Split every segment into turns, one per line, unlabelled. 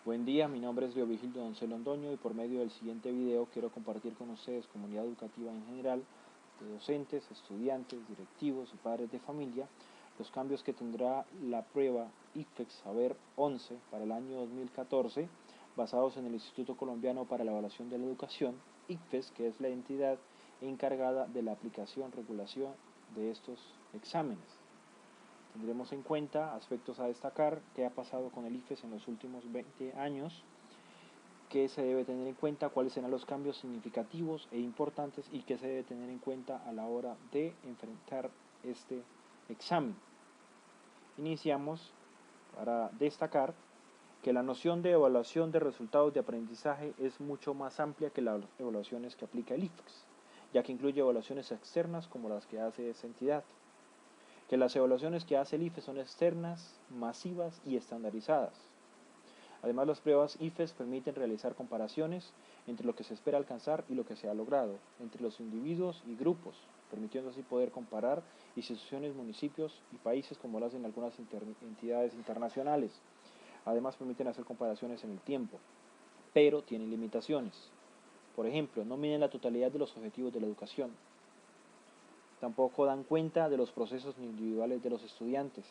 Buen día, mi nombre es Leovigildo Doncel Londoño y por medio del siguiente video quiero compartir con ustedes, comunidad educativa en general, de docentes, estudiantes, directivos y padres de familia, los cambios que tendrá la prueba ICFES Saber 11 para el año 2014, basados en el Instituto Colombiano para la Evaluación de la Educación, ICFES, que es la entidad encargada de la aplicación, regulación de estos exámenes. Tendremos en cuenta aspectos a destacar, qué ha pasado con el IFES en los últimos 20 años, qué se debe tener en cuenta, cuáles serán los cambios significativos e importantes y qué se debe tener en cuenta a la hora de enfrentar este examen. Iniciamos para destacar que la noción de evaluación de resultados de aprendizaje es mucho más amplia que las evaluaciones que aplica el IFES, ya que incluye evaluaciones externas como las que hace esa entidad, que las evaluaciones que hace el IFES son externas, masivas y estandarizadas. Además, las pruebas IFES permiten realizar comparaciones entre lo que se espera alcanzar y lo que se ha logrado, entre los individuos y grupos, permitiendo así poder comparar instituciones, municipios y países como lo hacen algunas entidades internacionales. Además, permiten hacer comparaciones en el tiempo, pero tienen limitaciones. Por ejemplo, no miden la totalidad de los objetivos de la educación. Tampoco dan cuenta de los procesos individuales de los estudiantes.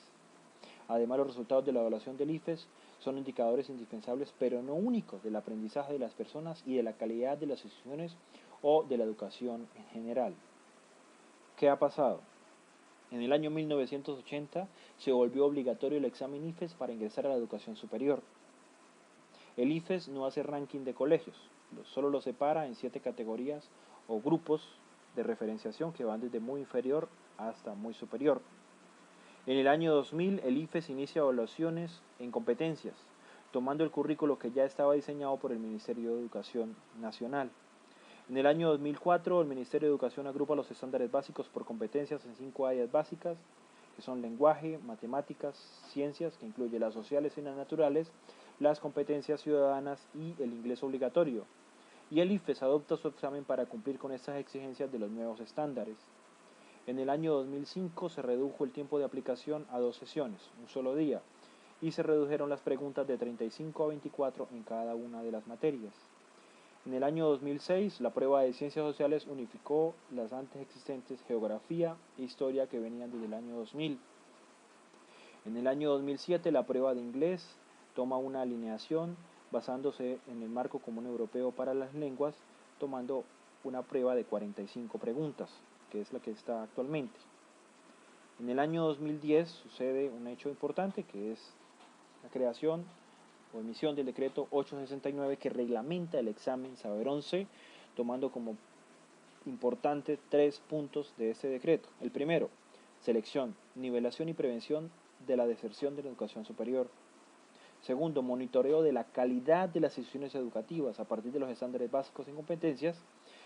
Además, los resultados de la evaluación del IFES son indicadores indispensables, pero no únicos, del aprendizaje de las personas y de la calidad de las instituciones o de la educación en general. ¿Qué ha pasado? En el año 1980 se volvió obligatorio el examen IFES para ingresar a la educación superior. El IFES no hace ranking de colegios, solo lo separa en 7 categorías o grupos de referenciación que van desde muy inferior hasta muy superior. En el año 2000, el IFES inicia evaluaciones en competencias, tomando el currículo que ya estaba diseñado por el Ministerio de Educación Nacional. En el año 2004, el Ministerio de Educación agrupa los estándares básicos por competencias en 5 áreas básicas, que son lenguaje, matemáticas, ciencias, que incluye las sociales y las naturales, las competencias ciudadanas y el inglés obligatorio. Y el IFES adopta su examen para cumplir con estas exigencias de los nuevos estándares. En el año 2005 se redujo el tiempo de aplicación a 2 sesiones, un solo día, y se redujeron las preguntas de 35 a 24 en cada una de las materias. En el año 2006, la prueba de Ciencias Sociales unificó las antes existentes Geografía e Historia que venían desde el año 2000. En el año 2007, la prueba de Inglés toma una alineación basándose en el Marco Común Europeo para las Lenguas, tomando una prueba de 45 preguntas, que es la que está actualmente. En el año 2010 sucede un hecho importante, que es la creación o emisión del decreto 869 que reglamenta el examen Saber 11, tomando como importante 3 puntos de este decreto. El primero, selección, nivelación y prevención de la deserción de la educación superior. Segundo, monitoreo de la calidad de las instituciones educativas a partir de los estándares básicos en competencias.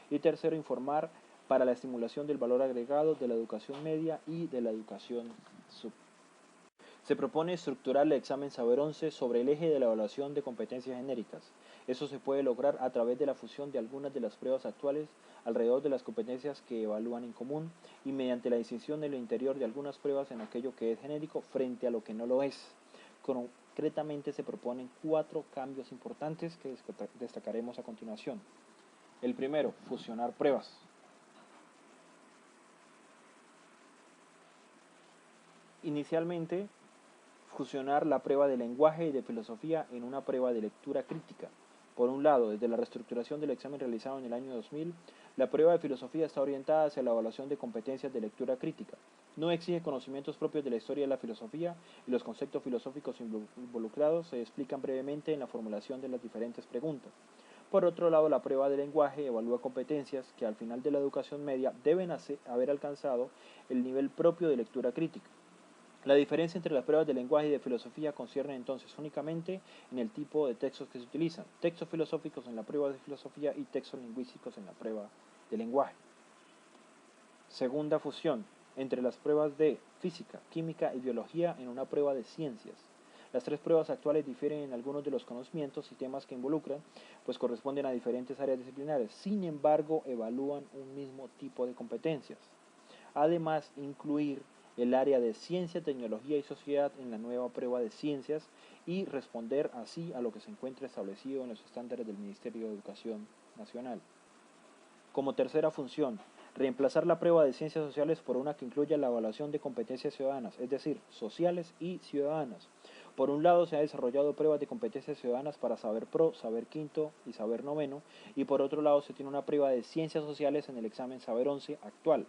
Y tercero, informar para la estimulación del valor agregado de la educación media y de la educación superior. Se propone estructurar el examen Saber 11 sobre el eje de la evaluación de competencias genéricas. Eso se puede lograr a través de la fusión de algunas de las pruebas actuales alrededor de las competencias que evalúan en común y mediante la distinción de lo interior de algunas pruebas en aquello que es genérico frente a lo que no lo es. Concretamente se proponen 4 cambios importantes que destacaremos a continuación. El primero, fusionar pruebas. Inicialmente, fusionar la prueba de lenguaje y de filosofía en una prueba de lectura crítica. Por un lado, desde la reestructuración del examen realizado en el año 2000, la prueba de filosofía está orientada hacia la evaluación de competencias de lectura crítica. No exige conocimientos propios de la historia de la filosofía y los conceptos filosóficos involucrados se explican brevemente en la formulación de las diferentes preguntas. Por otro lado, la prueba de lenguaje evalúa competencias que al final de la educación media deben haber alcanzado el nivel propio de lectura crítica. La diferencia entre las pruebas de lenguaje y de filosofía concierne entonces únicamente en el tipo de textos que se utilizan, textos filosóficos en la prueba de filosofía y textos lingüísticos en la prueba de lenguaje. Segunda fusión, entre las pruebas de física, química y biología en una prueba de ciencias. Las 3 pruebas actuales difieren en algunos de los conocimientos y temas que involucran, pues corresponden a diferentes áreas disciplinares, sin embargo evalúan un mismo tipo de competencias. Además, incluir el área de ciencia, tecnología y sociedad en la nueva prueba de ciencias y responder así a lo que se encuentra establecido en los estándares del Ministerio de Educación Nacional. Como tercera función, reemplazar la prueba de ciencias sociales por una que incluya la evaluación de competencias ciudadanas, es decir, sociales y ciudadanas. Por un lado se ha desarrollado pruebas de competencias ciudadanas para saber pro, saber quinto y saber noveno, y por otro lado se tiene una prueba de ciencias sociales en el examen saber 11 actual.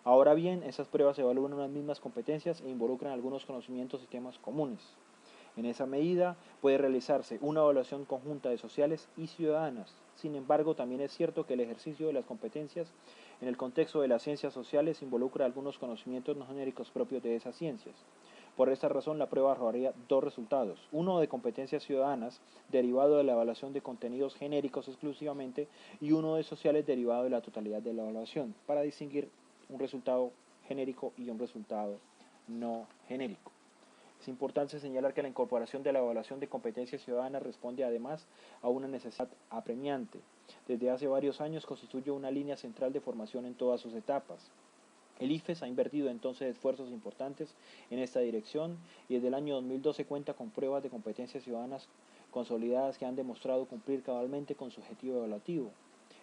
Ahora bien, esas pruebas evalúan unas mismas competencias e involucran algunos conocimientos y temas comunes. En esa medida puede realizarse una evaluación conjunta de sociales y ciudadanas. Sin embargo, también es cierto que el ejercicio de las competencias en el contexto de las ciencias sociales involucra algunos conocimientos no genéricos propios de esas ciencias. Por esta razón, la prueba arrojaría dos resultados: uno de competencias ciudadanas, derivado de la evaluación de contenidos genéricos exclusivamente, y uno de sociales, derivado de la totalidad de la evaluación, para distinguir un resultado genérico y un resultado no genérico. Es importante señalar que la incorporación de la evaluación de competencias ciudadanas responde además a una necesidad apremiante. Desde hace varios años constituye una línea central de formación en todas sus etapas. El IFES ha invertido entonces esfuerzos importantes en esta dirección y desde el año 2012 cuenta con pruebas de competencias ciudadanas consolidadas que han demostrado cumplir cabalmente con su objetivo evaluativo.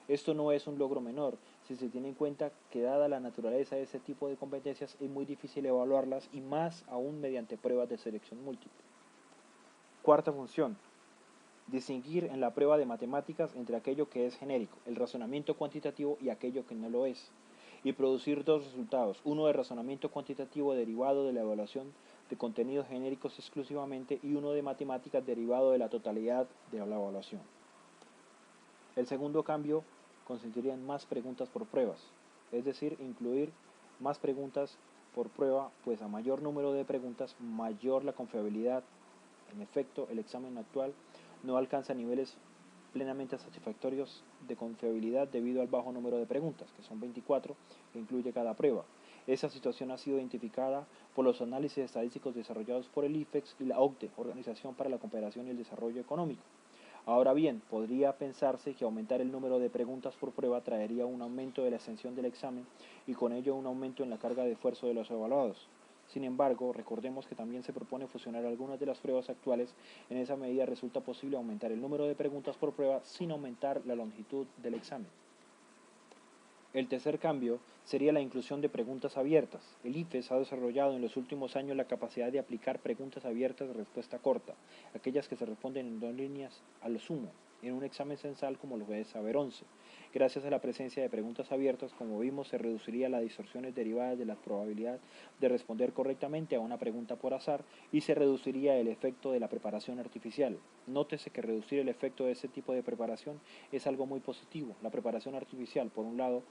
Esto no es un logro menor, si se tiene en cuenta que dada la naturaleza de este tipo de competencias es muy difícil evaluarlas y más aún mediante pruebas de selección múltiple. Cuarta función: distinguir en la prueba de matemáticas entre aquello que es genérico, el razonamiento cuantitativo, y aquello que no lo es, y producir dos resultados: uno de razonamiento cuantitativo derivado de la evaluación de contenidos genéricos exclusivamente y uno de matemáticas derivado de la totalidad de la evaluación. El segundo cambio consistiría en más preguntas por pruebas, es decir, incluir más preguntas por prueba, pues a mayor número de preguntas, mayor la confiabilidad. En efecto, el examen actual no alcanza niveles plenamente satisfactorios de confiabilidad debido al bajo número de preguntas, que son 24, que incluye cada prueba. Esa situación ha sido identificada por los análisis estadísticos desarrollados por el IFEX y la OCDE, Organización para la Cooperación y el Desarrollo Económico. Ahora bien, podría pensarse que aumentar el número de preguntas por prueba traería un aumento de la extensión del examen y con ello un aumento en la carga de esfuerzo de los evaluados. Sin embargo, recordemos que también se propone fusionar algunas de las pruebas actuales. En esa medida resulta posible aumentar el número de preguntas por prueba sin aumentar la longitud del examen. El tercer cambio sería la inclusión de preguntas abiertas. El IFES ha desarrollado en los últimos años la capacidad de aplicar preguntas abiertas de respuesta corta, aquellas que se responden en 2 líneas a lo sumo, en un examen censal como lo es Saber 11. Gracias a la presencia de preguntas abiertas, como vimos, se reduciría las distorsiones derivadas de la probabilidad de responder correctamente a una pregunta por azar y se reduciría el efecto de la preparación artificial. Nótese que reducir el efecto de este tipo de preparación es algo muy positivo. La preparación artificial, por un lado,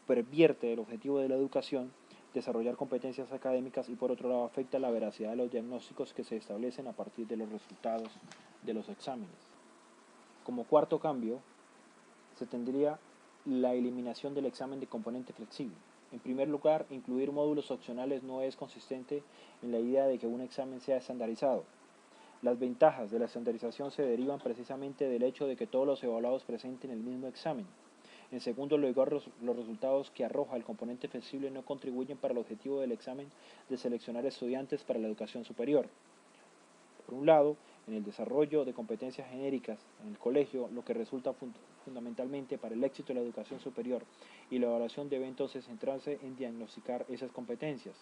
pervierte el objetivo de la educación, desarrollar competencias académicas, y por otro lado afecta la veracidad de los diagnósticos que se establecen a partir de los resultados de los exámenes. Como cuarto cambio, se tendría la eliminación del examen de componente flexible. En primer lugar, incluir módulos opcionales no es consistente en la idea de que un examen sea estandarizado. Las ventajas de la estandarización se derivan precisamente del hecho de que todos los evaluados presenten el mismo examen. En segundo lugar, los resultados que arroja el componente flexible no contribuyen para el objetivo del examen de seleccionar estudiantes para la educación superior. Por un lado, en el desarrollo de competencias genéricas en el colegio, lo que resulta fundamentalmente para el éxito de la educación superior y la evaluación debe entonces centrarse en diagnosticar esas competencias.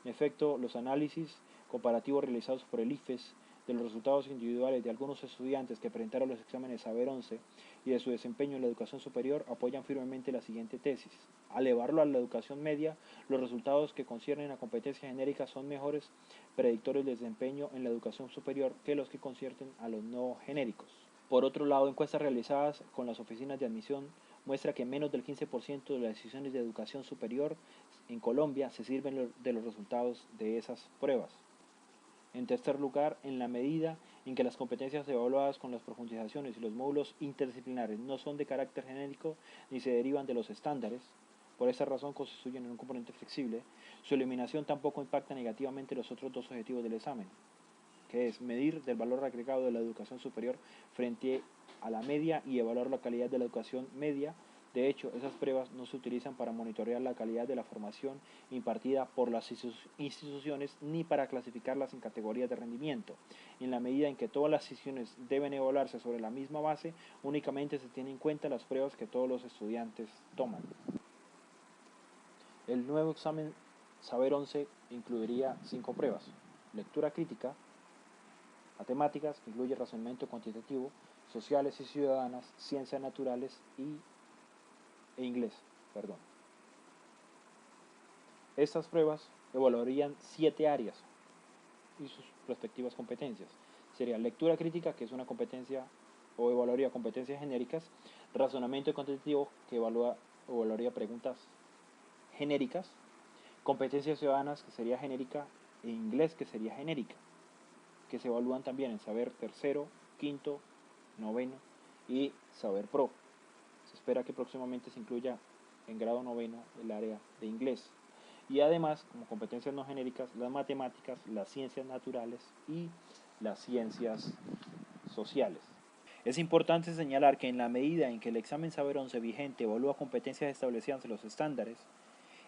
En efecto, los análisis comparativos realizados por el IFES de los resultados individuales de algunos estudiantes que presentaron los exámenes Saber 11 y de su desempeño en la educación superior apoyan firmemente la siguiente tesis. Al elevarlo a la educación media, los resultados que conciernen a competencias genéricas son mejores predictores de desempeño en la educación superior que los que conciernen a los no genéricos. Por otro lado, encuestas realizadas con las oficinas de admisión muestra que menos del 15% de las decisiones de educación superior en Colombia se sirven de los resultados de esas pruebas. En tercer lugar, en la medida en que las competencias evaluadas con las profundizaciones y los módulos interdisciplinares no son de carácter genérico ni se derivan de los estándares, por esa razón constituyen un componente flexible, su eliminación tampoco impacta negativamente los otros dos objetivos del examen, que es medir del valor agregado de la educación superior frente a la media y evaluar la calidad de la educación media De hecho, esas pruebas no se utilizan para monitorear la calidad de la formación impartida por las instituciones ni para clasificarlas en categorías de rendimiento. En la medida en que todas las instituciones deben evaluarse sobre la misma base, únicamente se tienen en cuenta las pruebas que todos los estudiantes toman. El nuevo examen Saber 11 incluiría 5 pruebas: lectura crítica, matemáticas, que incluye razonamiento cuantitativo, sociales y ciudadanas, ciencias naturales e inglés. Estas pruebas evaluarían 7 áreas y sus respectivas competencias. Sería lectura crítica, que es una competencia o evaluaría competencias genéricas; razonamiento cuantitativo, que evaluaría preguntas genéricas; competencias ciudadanas, que sería genérica; e inglés, que sería genérica, que se evalúan también en saber tercero, quinto, noveno y saber pro. Se espera que próximamente se incluya en grado noveno el área de inglés. Y además, como competencias no genéricas, las matemáticas, las ciencias naturales y las ciencias sociales. Es importante señalar que en la medida en que el examen Saber 11 vigente evalúa competencias establecidas en los estándares,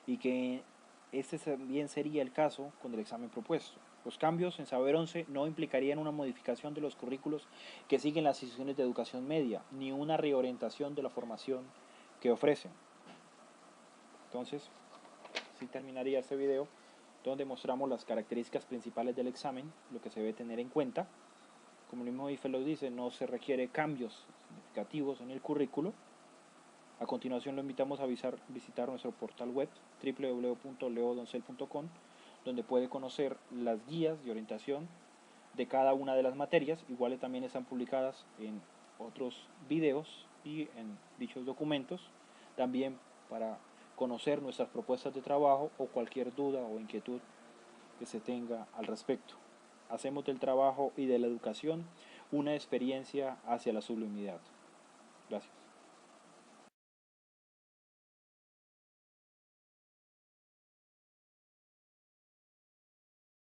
y que este también sería el caso con el examen propuesto. Los cambios en Saber 11 no implicarían una modificación de los currículos que siguen las instituciones de educación media, ni una reorientación de la formación que ofrecen. Entonces, así terminaría este video, donde mostramos las características principales del examen, lo que se debe tener en cuenta. Como el mismo IFE lo dice, no se requiere cambios significativos en el currículo. A continuación lo invitamos a visitar nuestro portal web www.leodoncel.com, donde puede conocer las guías de orientación de cada una de las materias. Iguales también están publicadas en otros videos y en dichos documentos, también para conocer nuestras propuestas de trabajo o cualquier duda o inquietud que se tenga al respecto. Hacemos del trabajo y de la educación una experiencia hacia la sublimidad. Gracias.